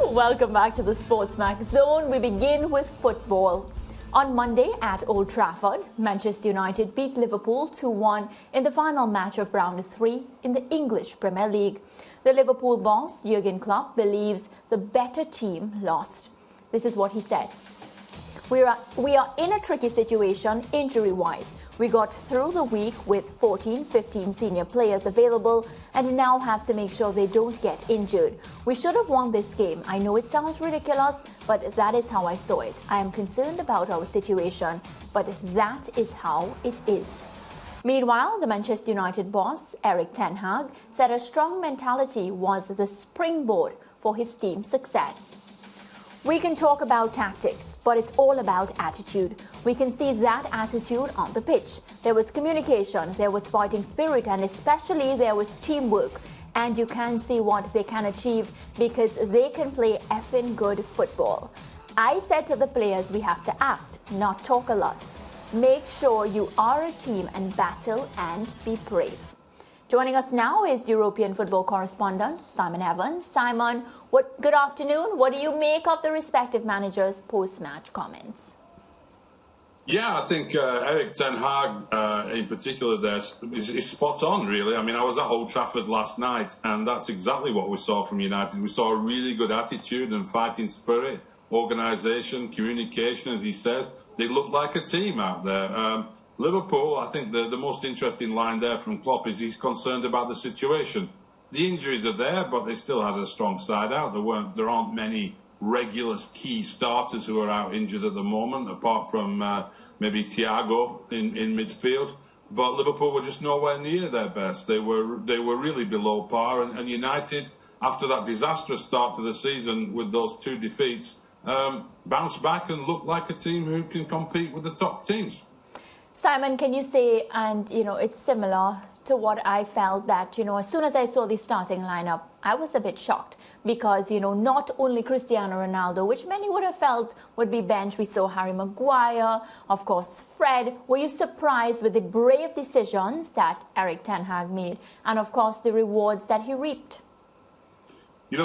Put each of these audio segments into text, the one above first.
Welcome back to the SportsMax Zone. We begin with football. On Monday at Old Trafford, Manchester United beat Liverpool 2-1 in the final match of round 3 in the English Premier League. The Liverpool boss, Jurgen Klopp, believes the better team lost. This is what he said. We are in a tricky situation injury-wise. We got through the week with 14, 15 senior players available and now have to make sure they don't get injured. We should have won this game. I know it sounds ridiculous, but that is how I saw it. I am concerned about our situation, but that is how it is. Meanwhile, the Manchester United boss, Erik ten Hag, said a strong mentality was the springboard for his team's success. We can talk about tactics, but it's all about attitude. We can see that attitude on the pitch. There was communication, there was fighting spirit, and especially there was teamwork. And you can see what they can achieve because they can play effing good football. I said to the players, we have to act, not talk a lot. Make sure you are a team and battle and be brave. Joining us now is European football correspondent Simon Evans. Simon, good afternoon. What do you make of the respective managers' post-match comments? Yeah, I think Erik ten Hag in particular there is spot on, really. I mean, I was at Old Trafford last night, and that's exactly what we saw from United. We saw a really good attitude and fighting spirit, organisation, communication, as he said. They looked like a team out there. Liverpool, I think the most interesting line there from Klopp is he's concerned about the situation. The injuries are there, but they still had a strong side out. There aren't many regular key starters who are out injured at the moment, apart from maybe Thiago in midfield. But Liverpool were just nowhere near their best. They were really below par. And United, after that disastrous start to the season with those 2 defeats, bounced back and looked like a team who can compete with the top teams. Simon, can you say, and it's similar to what I felt that, as soon as I saw the starting lineup, I was a bit shocked because, not only Cristiano Ronaldo, which many would have felt would be benched. We saw Harry Maguire, of course, Fred. Were you surprised with the brave decisions that Erik ten Hag made and, of course, the rewards that he reaped?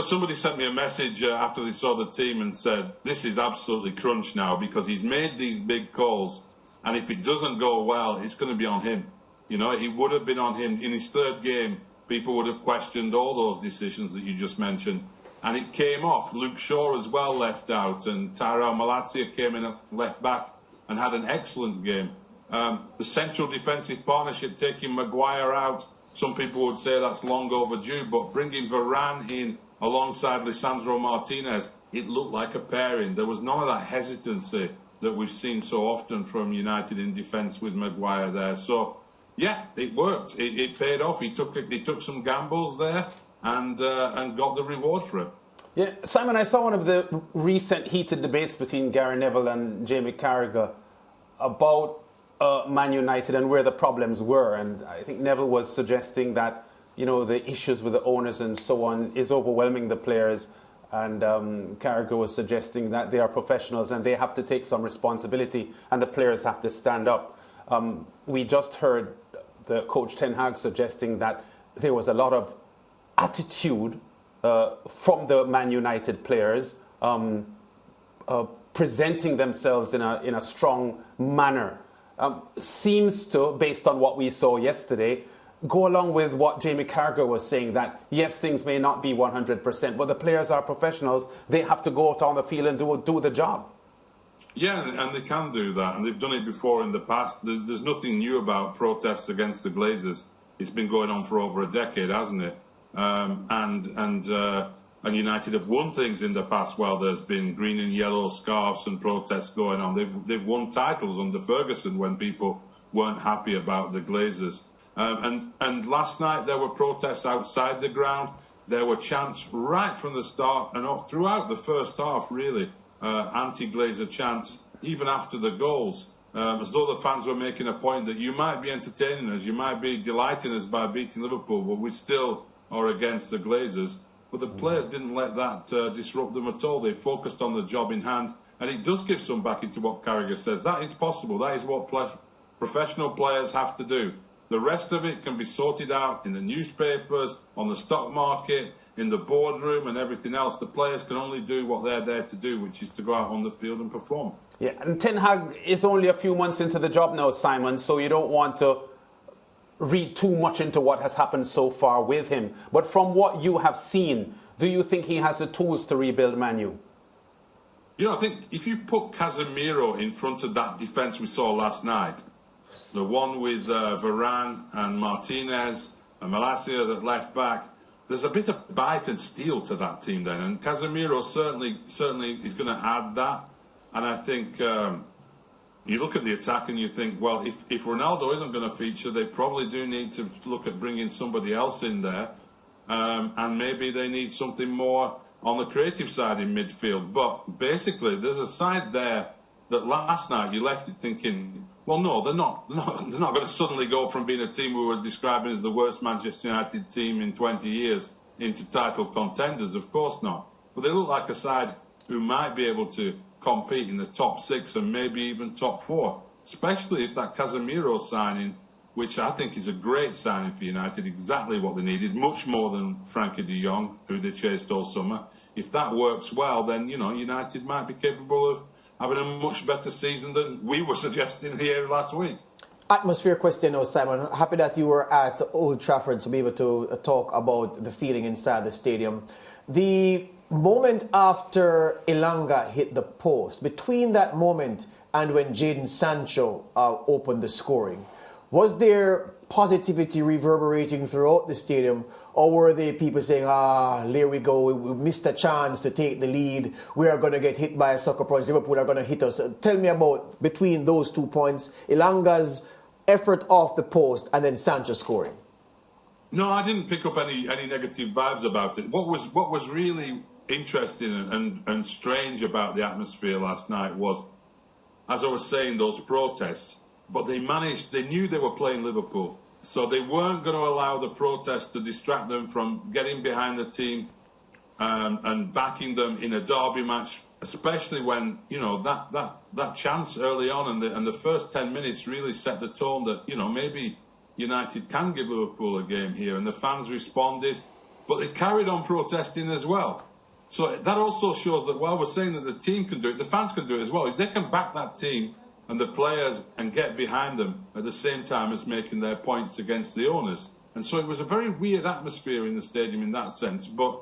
Somebody sent me a message after they saw the team and said, this is absolutely crunch now because he's made these big calls. And if it doesn't go well, it's going to be on him. It would have been on him. In his 3rd game, people would have questioned all those decisions that you just mentioned. And it came off. Luke Shaw as well left out. And Tyrell Malacia came in at left back and had an excellent game. The central defensive partnership, taking Maguire out, some people would say that's long overdue. But bringing Varane in alongside Lisandro Martinez, it looked like a pairing. There was none of that hesitancy that we've seen so often from United in defence with Maguire there. So, yeah, it worked. It paid off. He took some gambles there and got the reward for it. Yeah, Simon, I saw one of the recent heated debates between Gary Neville and Jamie Carragher about Man United and where the problems were. And I think Neville was suggesting that, the issues with the owners and so on is overwhelming the players. And Carragher was suggesting that they are professionals and they have to take some responsibility and the players have to stand up. We just heard the coach Ten Hag suggesting that there was a lot of attitude from the Man United players presenting themselves in a strong manner. Seems to, based on what we saw yesterday, go along with what Jamie Carragher was saying, that yes, things may not be 100%, but the players are professionals. They have to go out on the field and do the job. Yeah, and they can do that, and they've done it before in the past. There's nothing new about protests against the Glazers. It's been going on for over a decade, hasn't it? And United have won things in the past while there's been green and yellow scarves and protests going on. They've won titles under Ferguson when people weren't happy about the Glazers. And last night there were protests outside the ground. There were chants right from the start and up throughout the first half, really, anti-Glazer chants, even after the goals, as though the fans were making a point that you might be entertaining us, you might be delighting us by beating Liverpool, but we still are against the Glazers. But the players didn't let that disrupt them at all. They focused on the job in hand, and it does give some back into what Carragher says. That is possible. That is what professional players have to do. The rest of it can be sorted out in the newspapers, on the stock market, in the boardroom and everything else. The players can only do what they're there to do, which is to go out on the field and perform. Yeah, and Ten Hag is only a few months into the job now, Simon, so you don't want to read too much into what has happened so far with him. But from what you have seen, do you think he has the tools to rebuild Man U? You know, I think if you put Casemiro in front of that defence we saw last night, the one with Varane and Martinez and Malacia at left back, there's a bit of bite and steel to that team then. And Casemiro certainly is going to add that. And I think you look at the attack and you think, well, if Ronaldo isn't going to feature, they probably do need to look at bringing somebody else in there. And maybe they need something more on the creative side in midfield. But basically, there's a side there that last night you left it thinking, well, no, they're not going to suddenly go from being a team we were describing as the worst Manchester United team in 20 years into title contenders. Of course not. But they look like a side who might be able to compete in the top 6 and maybe even top 4, especially if that Casemiro signing, which I think is a great signing for United, exactly what they needed, much more than Frankie de Jong, who they chased all summer. If that works well, then, you know, United might be capable of having a much better season than we were suggesting here last week. Atmosphere question now, Simon. Happy that you were at Old Trafford to be able to talk about the feeling inside the stadium. The moment after Elanga hit the post, between that moment and when Jadon Sancho opened the scoring, was there positivity reverberating throughout the stadium, or were there people saying, there we go, we missed a chance to take the lead, we are going to get hit by a sucker punch, Liverpool are going to hit us? Tell me about, between those 2 points, Elanga's effort off the post and then Sancho scoring. No, I didn't pick up any negative vibes about it. What was really interesting and strange about the atmosphere last night was, as I was saying, those protests. But they knew they were playing Liverpool. So they weren't going to allow the protests to distract them from getting behind the team and backing them in a derby match, especially when, you know, that chance early on and the first 10 minutes really set the tone that, you know, maybe United can give Liverpool a game here. And the fans responded, but they carried on protesting as well. So that also shows that while we're saying that the team can do it, the fans can do it as well. If they can back that team and the players and get behind them at the same time as making their points against the owners. And so it was a very weird atmosphere in the stadium in that sense, but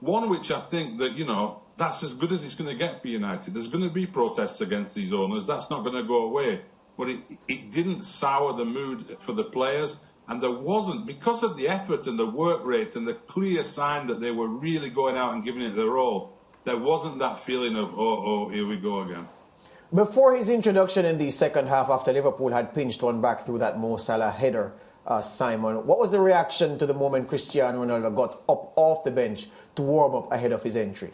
one which I think that, you know, that's as good as it's going to get for United. There's going to be protests against these owners. That's not going to go away. But it didn't sour the mood for the players. And there wasn't, because of the effort and the work rate and the clear sign that they were really going out and giving it their all, there wasn't that feeling of, oh, here we go again. Before his introduction in the second half, after Liverpool had pinched one back through that Mo Salah header, Simon, what was the reaction to the moment Cristiano Ronaldo got up off the bench to warm up ahead of his entry?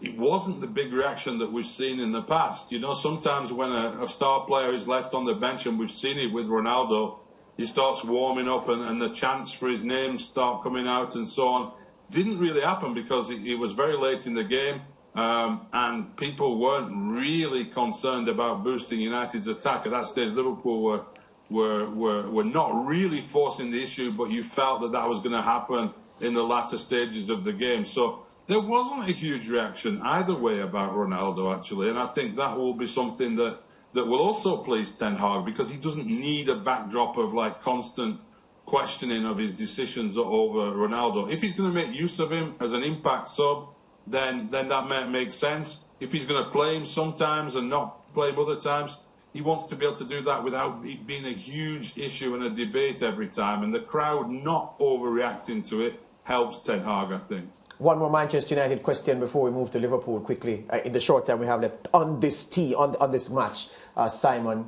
It wasn't the big reaction that we've seen in the past. You know, sometimes when a star player is left on the bench, and we've seen it with Ronaldo, he starts warming up and the chants for his name start coming out and so on. Didn't really happen because it was very late in the game. And people weren't really concerned about boosting United's attack. At that stage, Liverpool were not really forcing the issue, but you felt that was going to happen in the latter stages of the game. So there wasn't a huge reaction either way about Ronaldo, actually. And I think that will be something that will also please Ten Hag, because he doesn't need a backdrop of like constant questioning of his decisions over Ronaldo. If he's going to make use of him as an impact sub, then that might make sense. If he's going to play him sometimes and not play him other times, he wants to be able to do that without it being a huge issue and a debate every time. And the crowd not overreacting to it helps Ten Hag, I think. One more Manchester United question before we move to Liverpool quickly. In the short time we have left on this on this match, Simon.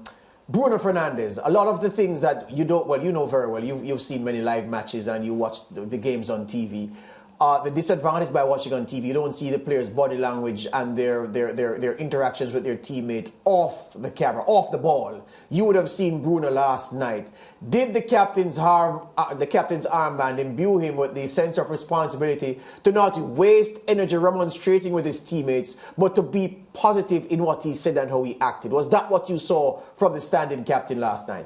Bruno Fernandes, a lot of the things that you know very well. You've seen many live matches and you watch the games on TV. The disadvantage by watching on TV, you don't see the players' body language and their interactions with their teammate off the camera, off the ball. You would have seen Bruno last night. Did the captain's armband imbue him with the sense of responsibility to not waste energy remonstrating with his teammates, but to be positive in what he said and how he acted? Was that what you saw from the standing captain last night?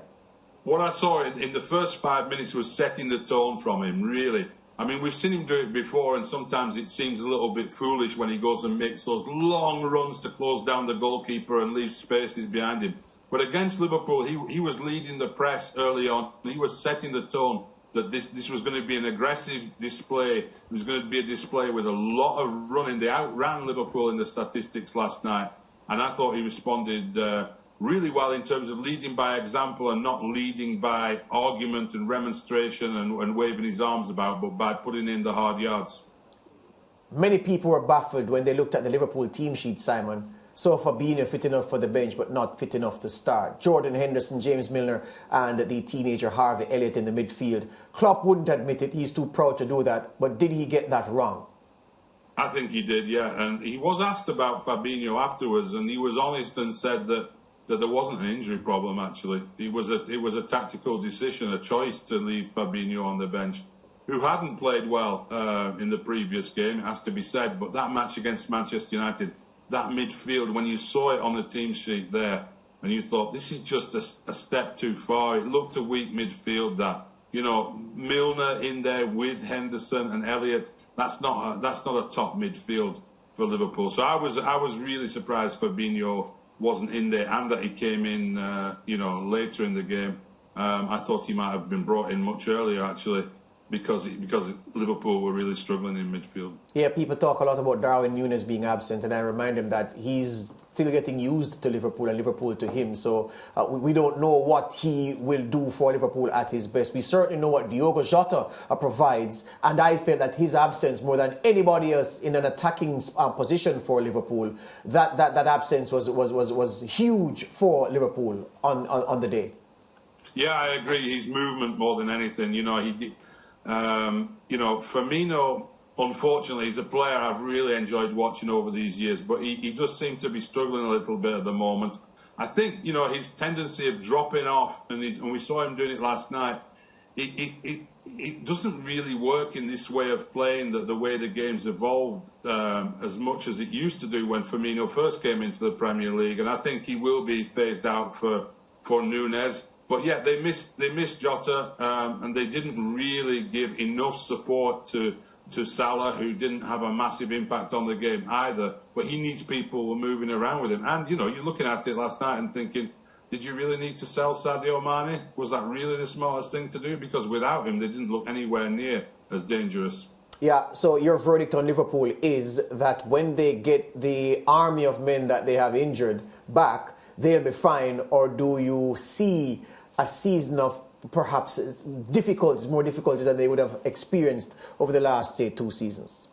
What I saw in the first 5 minutes was setting the tone from him, really. I mean, we've seen him do it before, and sometimes it seems a little bit foolish when he goes and makes those long runs to close down the goalkeeper and leave spaces behind him. But against Liverpool, he was leading the press early on. He was setting the tone that this was going to be an aggressive display. It was going to be a display with a lot of running. They outran Liverpool in the statistics last night, and I thought he responded really well in terms of leading by example and not leading by argument and remonstration and waving his arms about, but by putting in the hard yards. Many people were baffled when they looked at the Liverpool team sheet, Simon. So Fabinho fit enough for the bench, but not fit enough to start. Jordan Henderson, James Milner, and the teenager Harvey Elliott in the midfield. Klopp wouldn't admit it. He's too proud to do that. But did he get that wrong? I think he did, yeah. And he was asked about Fabinho afterwards, and he was honest and said that there wasn't an injury problem, actually. It was a tactical decision, a choice to leave Fabinho on the bench, who hadn't played well in the previous game, it has to be said. But that match against Manchester United, that midfield, when you saw it on the team sheet there, and you thought, this is just a step too far. It looked a weak midfield, that. You know, Milner in there with Henderson and Elliott, that's not a top midfield for Liverpool. So I was really surprised Fabinho wasn't in there, and that he came in, later in the game. I thought he might have been brought in much earlier, actually, because Liverpool were really struggling in midfield. Yeah, people talk a lot about Darwin Núñez being absent, and I remind him that he's still getting used to Liverpool and Liverpool to him. So we don't know what he will do for Liverpool at his best. We certainly know what Diogo Jota provides, and I felt that his absence, more than anybody else in an attacking position for Liverpool, that absence was huge for Liverpool on the day. Yeah, I agree. His movement more than anything. You know, he did. Firmino, unfortunately, he's a player I've really enjoyed watching over these years, but he does seem to be struggling a little bit at the moment. I think, his tendency of dropping off, and we saw him doing it last night, it doesn't really work in this way of playing, the way the game's evolved as much as it used to do when Firmino first came into the Premier League, and I think he will be phased out for Núñez. But yeah, they missed Jota, and they didn't really give enough support to Salah, who didn't have a massive impact on the game either. But he needs people moving around with him. And, you're looking at it last night and thinking, did you really need to sell Sadio Mane? Was that really the smartest thing to do? Because without him, they didn't look anywhere near as dangerous. Yeah, so your verdict on Liverpool is that when they get the army of men that they have injured back, they'll be fine? Or do you see a season of perhaps more difficulties than they would have experienced over the last, say, 2 seasons?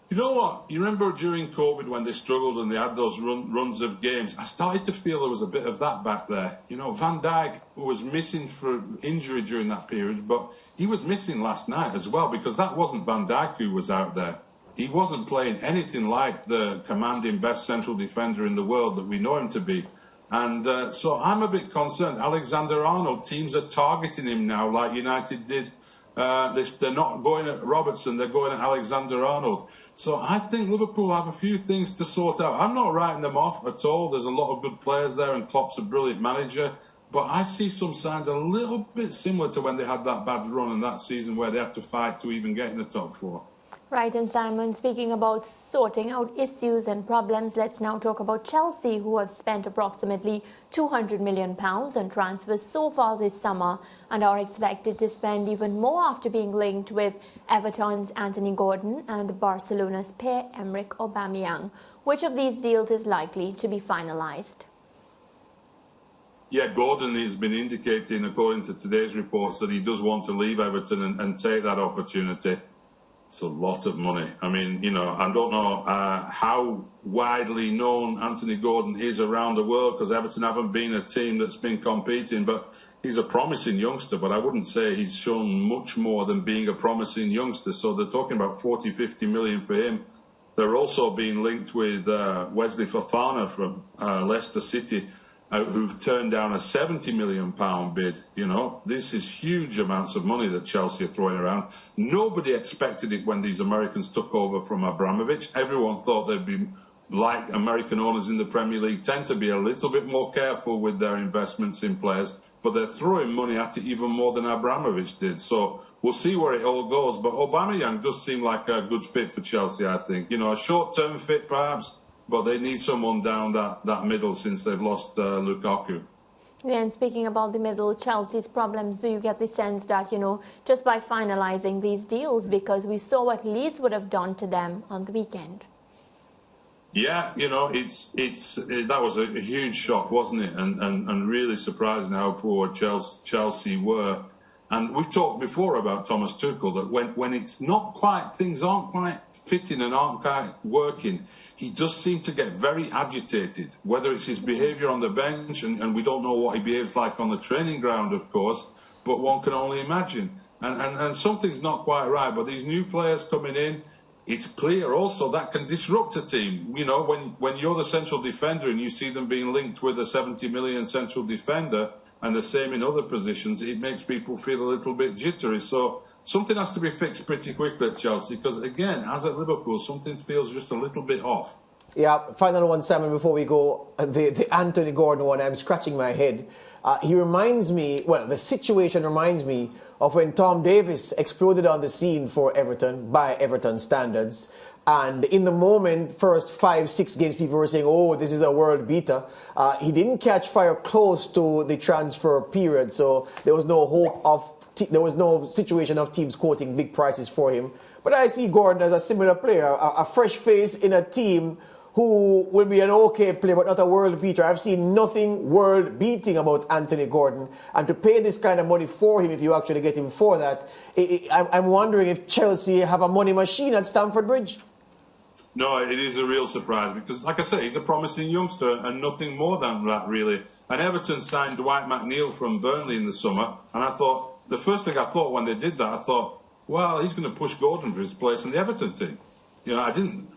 You know what? You remember during COVID when they struggled and they had those runs of games? I started to feel there was a bit of that back there. Van Dijk was missing for injury during that period, but he was missing last night as well, because that wasn't Van Dijk who was out there. He wasn't playing anything like the commanding best central defender in the world that we know him to be. And so I'm a bit concerned. Alexander-Arnold, teams are targeting him now like United did. They're not going at Robertson, they're going at Alexander-Arnold. So I think Liverpool have a few things to sort out. I'm not writing them off at all. There's a lot of good players there, and Klopp's a brilliant manager. But I see some signs a little bit similar to when they had that bad run in that season where they had to fight to even get in the top 4. Right, and Simon, speaking about sorting out issues and problems, let's now talk about Chelsea, who have spent approximately £200 million on transfers so far this summer and are expected to spend even more after being linked with Everton's Anthony Gordon and Barcelona's Pierre-Emerick Aubameyang. Which of these deals is likely to be finalised? Yeah, Gordon has been indicating, according to today's reports, that he does want to leave Everton and take that opportunity. It's a lot of money. I mean, I don't know how widely known Anthony Gordon is around the world, because Everton haven't been a team that's been competing, but he's a promising youngster, but I wouldn't say he's shown much more than being a promising youngster. So they're talking about 40, 50 million for him. They're also being linked with Wesley Fofana from Leicester City, who've turned down a £70 million bid. This is huge amounts of money that Chelsea are throwing around. Nobody expected it when these Americans took over from Abramovich. Everyone thought they'd be, like American owners in the Premier League, tend to be a little bit more careful with their investments in players. but they're throwing money at it even more than Abramovich did. So we'll see where it all goes. But Aubameyang does seem like a good fit for Chelsea, I think. You know, a short-term fit perhaps, but they need someone down that middle since they've lost Lukaku. Yeah, and speaking about the middle, Chelsea's problems, do you get the sense that, you know, just by finalising these deals, because we saw what Leeds would have done to them on the weekend? Yeah, you know, that was a huge shock, wasn't it? And really surprising how poor Chelsea were. And we've talked before about Thomas Tuchel, that when it's not quite, things aren't quite fitting and aren't quite working, he does seem to get very agitated, whether it's his behaviour on the bench, and we don't know what he behaves like on the training ground, of course, but one can only imagine. And something's not quite right, but these new players coming in, it's clear also that can disrupt a team. You know, when you're the central defender and you see them being linked with a 70 million central defender, and the same in other positions, it makes people feel a little bit jittery. So something has to be fixed pretty quickly at Chelsea, because again, as at Liverpool, something feels just a little bit off. Yeah, final one, Simon, before we go. The Anthony Gordon one, I'm scratching my head. He reminds me, well, the situation reminds me of when Tom Davies exploded on the scene for Everton, by Everton standards. And in the moment, first 5-6 games, people were saying, oh, this is a world beater. He didn't catch fire close to the transfer period, so there was no hope of, there was no situation of teams quoting big prices for him. But I see Gordon as a similar player, a fresh face in a team who will be an okay player, but not a world beater. I've seen nothing world beating about Anthony Gordon. And to pay this kind of money for him, if you actually get him for that, I'm wondering if Chelsea have a money machine at Stamford Bridge. No, it is a real surprise because, like I say, he's a promising youngster and nothing more than that, really. And Everton signed Dwight McNeil from Burnley in the summer, and I thought, the first thing I thought when they did that, I thought, well, he's going to push Gordon for his place in the Everton team. You know,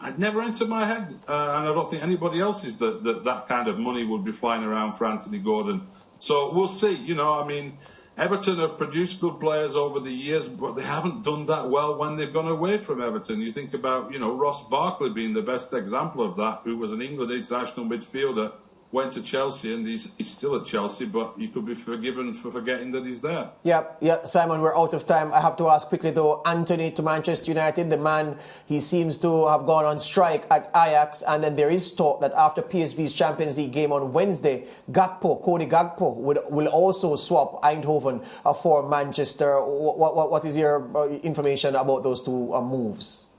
I'd never entered my head, and I don't think anybody else's that kind of money would be flying around for Anthony Gordon. So we'll see. You know, I mean, Everton have produced good players over the years, but they haven't done that well when they've gone away from Everton. You think about, you know, Ross Barkley being the best example of that, who was an England international midfielder, went to Chelsea, and he's still at Chelsea, but he could be forgiven for forgetting that he's there. Yeah, Simon, we're out of time. I have to ask quickly, though, Anthony to Manchester United, the man, he seems to have gone on strike at Ajax, and then there is talk that after PSV's Champions League game on Wednesday, Cody Gakpo will also swap Eindhoven for Manchester. What is your information about those two moves?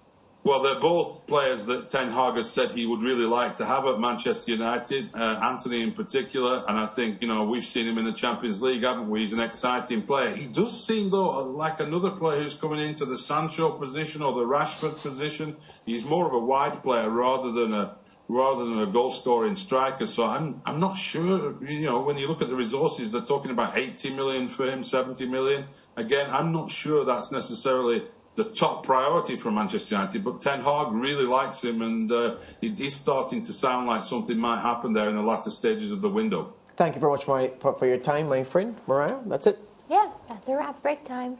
Well, they're both players that Ten Hag has said he would really like to have at Manchester United, Anthony in particular. And I think, you know, we've seen him in the Champions League, haven't we? He's an exciting player. He does seem, though, like another player who's coming into the Sancho position or the Rashford position. He's more of a wide player rather than a goal-scoring striker. So I'm not sure, you know, when you look at the resources, they're talking about 80 million for him, 70 million. Again, I'm not sure that's necessarily the top priority for Manchester United, but Ten Hag really likes him, and he's starting to sound like something might happen there in the latter stages of the window. Thank you very much for your time, my friend. Mariah, that's it. Yeah, that's a wrap. Break time.